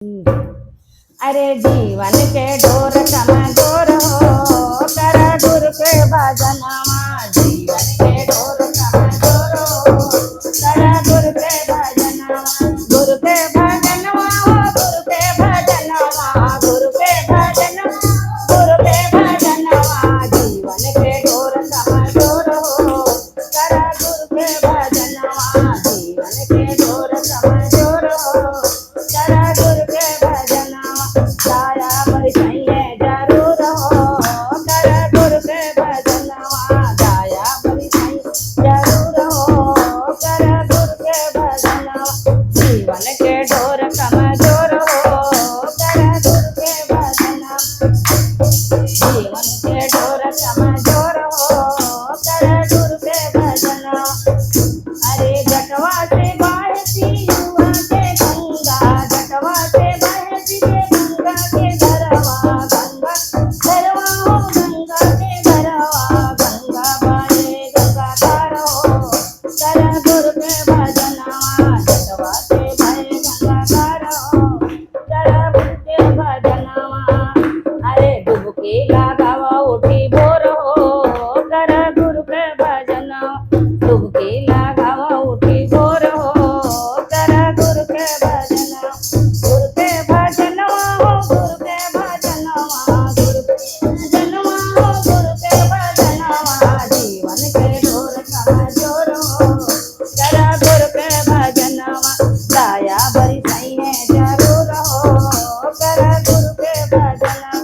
अरे जीवन के ढोर कमजोर हो कर गुरु के भजनमा। जीवन के ढोर कमजोर हो कर गुरु के भजनमा। गुरु के भजनमा हो गुरु के भजनमा। गुरु के भजनमा गुरु के भजनमा। जीवन के ढोर कमजोर हो कर गुरु के भजनमा। जीवन के ढोर कमजोर हो कर गुरु के भजनमा। छाया पर चाहिए जरूर हो कर गुरु के भजनमा। छाया पर चाहिए जरूर हो कर गुरु के भजनमा। जीवन के ढोर कमजोर हो कर गुरु के भजनमा। जीवन के ढोर कमजोर हो कर गुरु के भजनमा। अरे जटवा से बहती युवा के गंगा। जटवा से बहती गंगा के धरवा। गंगा धरवा हो गंगा के धरवा। गंगा बहे गंगा धार हो कर गुरु के भजनमा। जटवा से बहे गंगा धार हो कर गुरु के भजनमा। अरे डुबकी लगावा उठी भोर हो कर गुरु के भजनमा। डुबकी लगावा उठी भोर हो कर गुरु के भजनमा। गुरु के भजनमा हो गुरु के भजनमा। गुरु के भजनमा हो गुरु के भजनमा। जीवन के ढोर कमजोर हो कर गुरु के भजनमा। दया भरी सही है जरूर हो कर गुरु के भजनमा।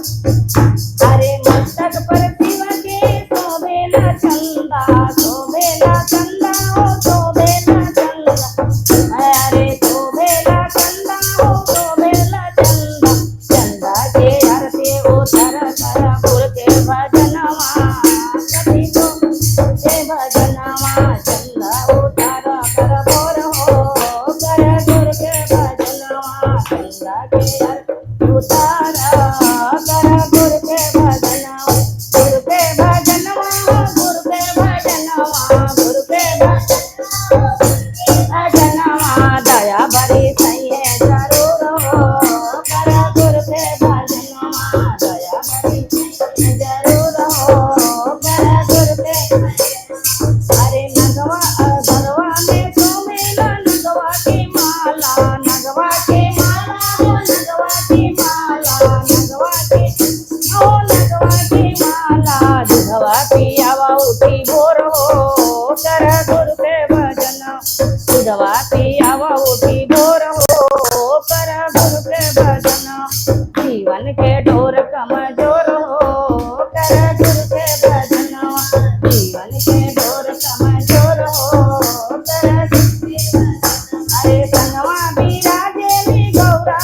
अरे मस्तक पर शिव के शोभेला चंदा। शोभेला चंदा हो शोभेला चंदा। अरे शोभेला चंदा हो शोभेला चंदा। चंदा के आरती उतर कर गुरु के भजनमा। कभी तो के भजनमा। चंदा उतर कर भोर हो कर गुरु के भजनमा। चंदा के आरती उतर कर गुरु के भजनमा। गुरु के भजनमा गुरु के भजनमा। गुरु के भजनमा। दया भरी सही है जरूर हो कर गुरु के भजनमा। दया भरी जरूर हो कर गुरु के भजनमा। अरे नगवा गरवा में सोमेला नगवा की माला। नगवा की माला हो नगवा की माला। नगवा की ओ नगवा की माला। दुधवा पियावा उठी भोर हो कर गुरु के भजनमा। दुधवा पियावा उठी भोर हो कर गुरु के भजनमा। जीवन के ढोर कमजोर हो कर गुरु के भजनमा। जीवन के ढोर कमजोर हो कर गुरु के भजनमा। अरे संगवा बिराजेली गौरा